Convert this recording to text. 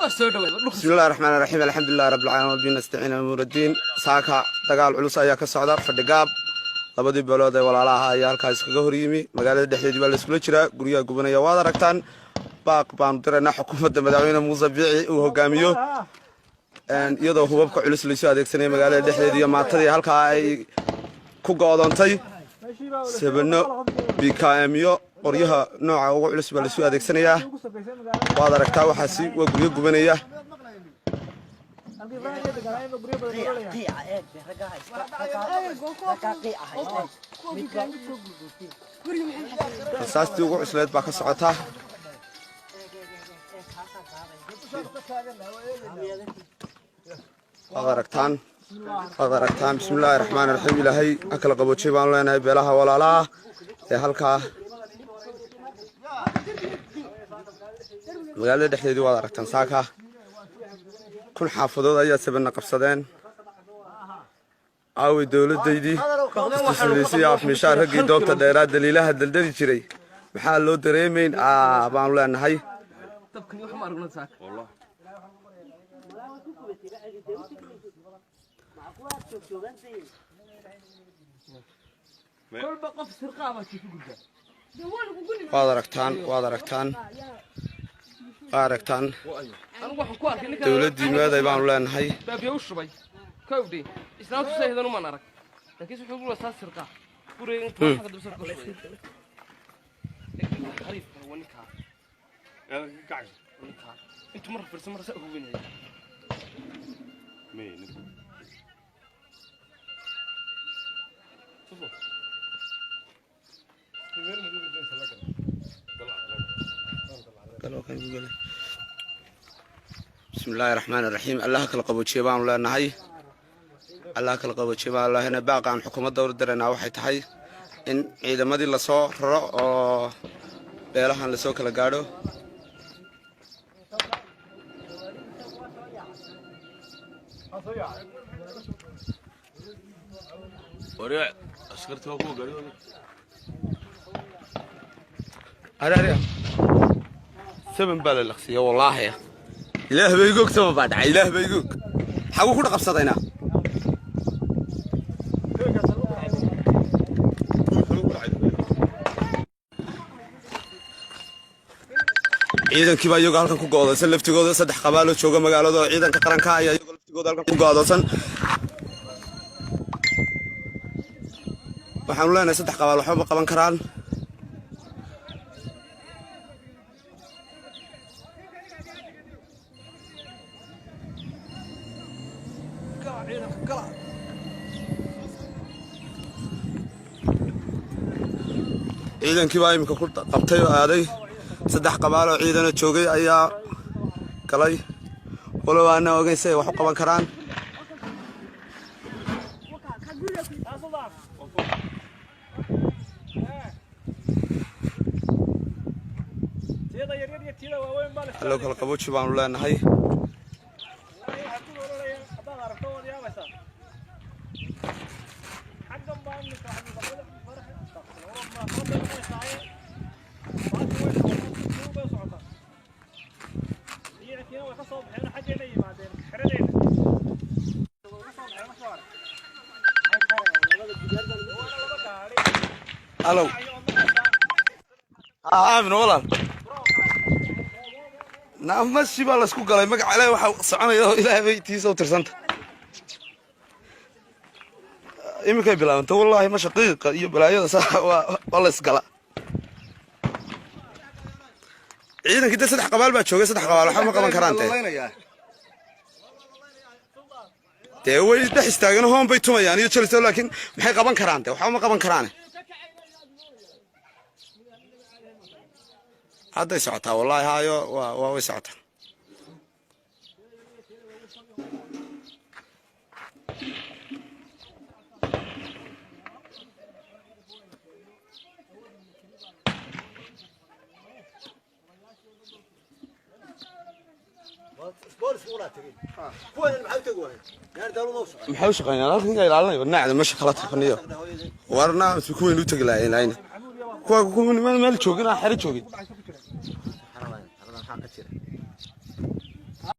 بسم الله الرحمن الرحيم الحمد لله رب العالمين وبنا نستعين أمور الدين ساكا دقال علوس ayaa ka socda fadhigaab labadii beelood ee walaalaha ayaa halkaas kaga hor yimi magaalada dhexdeedii baa la isku jira guriga gubanaya waad aragtaan baaq baan direena xukuumadda madaxweyne Muuse Biixi uu hogaamiyo iyadoo hubabka culus la soo adeegsanay magaalada dhexdeedii iyo maatadii halka ay ku go'doontay sabno BKM iyo qoryaha nooca ugu culus baa la soo adeegsanayaa waad aragtaa waxaasi waa guriga gubanaya asaasti ugu cusleed baa ka socota agaragtaan bismillaahir rahmaanir rahiim ilaahay akala qaboojay baan leenahay beelaha walaalaha ee halka magaalada dhexdeedii waad aragtaan saaka kun xaafadood ayaa sabana qabsadeen aawi dawladeydii istisleysay afmishaar ragii doobta dheeraad daliilaha daldali jiray maxaa loo dareemeyn baan leenahay waad aragtaan dawladii meeday baan leenahay كودي إسلام تسهل هذا ما نرك لكن سوف يقول أساس سرقة كوري أنت ما حد بسرقة خريف هو نكها قاعد نكها أنت مرة فرس مرة سأقول بيني مين بسم الله الرحمن الرحيم الله كل قبوشي بان ولا نهي الله كل قبوشي بان الله هنا باقي عن حكومة دور درنا waxay tahay in ciidamadii la soo raro oo beelahan la soo kala gaadho wariya askarta ku gaadho arariya seven bal lakhsiya wallahi إله بيجوك سما بعد إله بيجوك حاول كل قبضتنا إذا كيف يجوك هالكن كوجا سلفت كوجا صدق قباله شوجا مقالة ده إذا كقرن كايا يجوك لفت كوجا هالكن كوجا سن وحنقول أنا صدق قباله حب قبان كران إذا كيف أيمك كل قبتي هذه صدق قباله عيدنا تشوقي أيا كلاي ولو أنا وجين سي وحق قبان كران لو كل قبوت شبان ولا نهاي الو عامل والله نعم ماشي بالله اسكو قال مقع عليه waxa soconayo ilaahay baytiisa u tirsanta imika bilaabanta wallahi ma shaqiiqa iyo balaayada sax waa isgala ciidankii saddex qabaal baa joogay saddex qabaal waxa ma qaban karaan tee way dhex istaagan hoon bay tumayaan iyo Chelsea laakiin maxay qaban karaan waxa ma qaban karaan هذا يسعتها والله هاي ويسعتها محوش قينا لكن قايل علينا والنعم مش خلاص فنيه ورنا في كوين وتقلعين عينه كوين ما الجوجنا حري جوجي